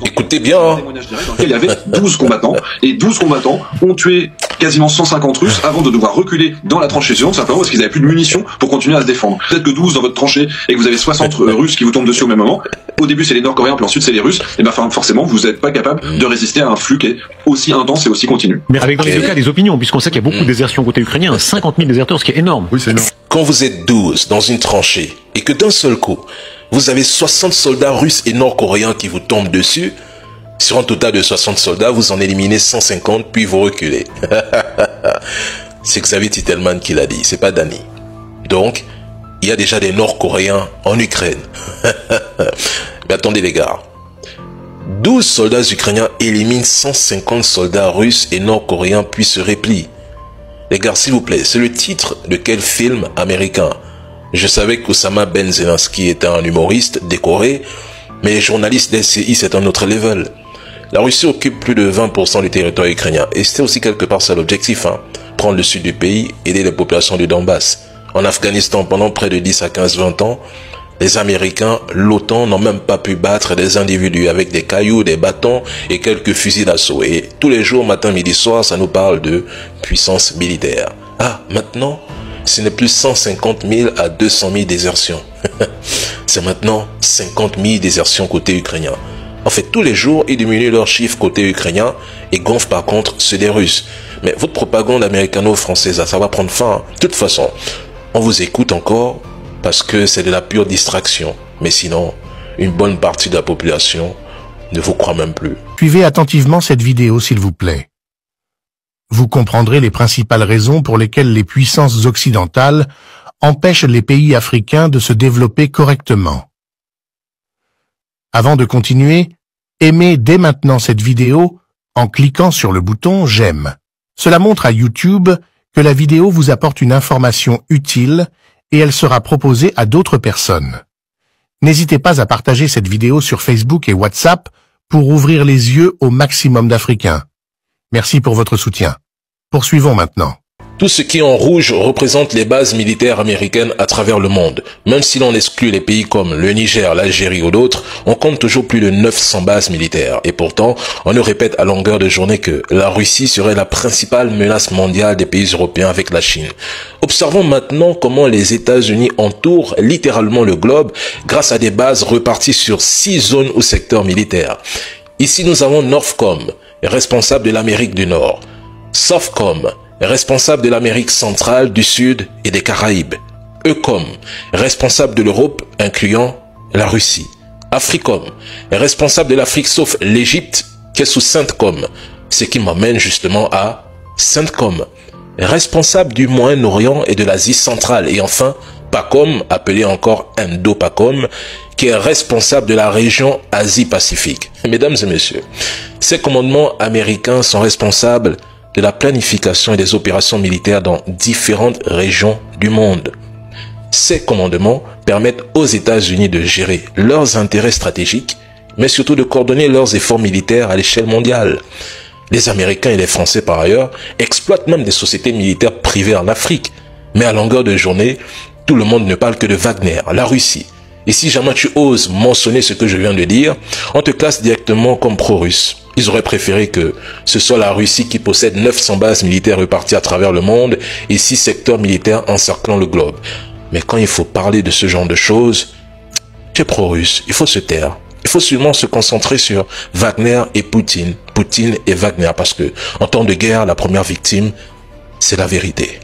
Écoutez bien. Un témoignage direct dans lequel il y avait 12 combattants, et 12 combattants ont tué quasiment 150 Russes avant de devoir reculer dans la tranchée suivante, simplement parce qu'ils avaient plus de munitions pour continuer à se défendre. Peut-être que 12 dans votre tranchée et que vous avez 60 Russes qui vous tombent dessus au même moment. Au début c'est les Nord-Coréens, puis ensuite c'est les Russes. Et ben forcément vous n'êtes pas capable de résister à un flux qui est aussi intense et aussi continu. Mais avec dans les deux cas des opinions, puisqu'on sait qu'il y a beaucoup de désertions côté ukrainien, 50 000 déserteurs, ce qui est énorme. Oui, c'est énorme. Quand vous êtes 12 dans une tranchée et que d'un seul coup, vous avez 60 soldats russes et nord-coréens qui vous tombent dessus, sur un total de 60 soldats, vous en éliminez 150 puis vous reculez. C'est Xavier Titelman qui l'a dit, c'est pas Dany. Donc, il y a déjà des nord-coréens en Ukraine. Mais attendez les gars, 12 soldats ukrainiens éliminent 150 soldats russes et nord-coréens puis se replient. Les gars, s'il vous plaît, c'est le titre de quel film américain? Je savais qu'Oussama Ben Zelensky était un humoriste décoré, mais les journalistes d'LCI, c'est un autre level. La Russie occupe plus de 20% du territoire ukrainien, et c'était aussi quelque part ça l'objectif, hein. Prendre le sud du pays, aider les populations du Donbass. En Afghanistan, pendant près de 10 à 15-20 ans, les Américains, l'OTAN, n'ont même pas pu battre des individus avec des cailloux, des bâtons et quelques fusils d'assaut. Et tous les jours, matin, midi, soir, ça nous parle de puissance militaire. Ah, maintenant, ce n'est plus 150 000 à 200 000 désertions. C'est maintenant 50 000 désertions côté ukrainien. En fait, tous les jours, ils diminuent leurs chiffres côté ukrainien et gonflent par contre ceux des Russes. Mais votre propagande américano-française, ça va prendre fin. De toute façon, on vous écoute encore parce que c'est de la pure distraction. Mais sinon, une bonne partie de la population ne vous croit même plus. Suivez attentivement cette vidéo, s'il vous plaît. Vous comprendrez les principales raisons pour lesquelles les puissances occidentales empêchent les pays africains de se développer correctement. Avant de continuer, aimez dès maintenant cette vidéo en cliquant sur le bouton « J'aime ». Cela montre à YouTube que la vidéo vous apporte une information utile et elle sera proposée à d'autres personnes. N'hésitez pas à partager cette vidéo sur Facebook et WhatsApp pour ouvrir les yeux au maximum d'Africains. Merci pour votre soutien. Poursuivons maintenant. Tout ce qui est en rouge représente les bases militaires américaines à travers le monde. Même si l'on exclut les pays comme le Niger, l'Algérie ou d'autres, on compte toujours plus de 900 bases militaires. Et pourtant, on nous répète à longueur de journée que la Russie serait la principale menace mondiale des pays européens avec la Chine. Observons maintenant comment les États-Unis entourent littéralement le globe grâce à des bases reparties sur 6 zones ou secteurs militaires. Ici, nous avons Northcom, responsable de l'Amérique du Nord. Southcom, responsable de l'Amérique centrale, du Sud et des Caraïbes. EUCOM, responsable de l'Europe, incluant la Russie. AFRICOM, responsable de l'Afrique sauf l'Égypte, qui est sous CENTCOM, ce qui m'amène justement à CENTCOM, responsable du Moyen-Orient et de l'Asie centrale. Et enfin, PACOM, appelé encore INDOPACOM, qui est responsable de la région Asie-Pacifique. Mesdames et messieurs, ces commandements américains sont responsables de la planification et des opérations militaires dans différentes régions du monde. Ces commandements permettent aux États-Unis de gérer leurs intérêts stratégiques, mais surtout de coordonner leurs efforts militaires à l'échelle mondiale. Les Américains et les Français, par ailleurs, exploitent même des sociétés militaires privées en Afrique. Mais à longueur de journée, tout le monde ne parle que de Wagner, la Russie. Et si jamais tu oses mentionner ce que je viens de dire, on te classe directement comme pro-russe. Ils auraient préféré que ce soit la Russie qui possède 900 bases militaires réparties à travers le monde et 6 secteurs militaires encerclant le globe. Mais quand il faut parler de ce genre de choses, tu es pro-russe, il faut se taire. Il faut seulement se concentrer sur Wagner et Poutine. Poutine et Wagner, parce que en temps de guerre, la première victime, c'est la vérité.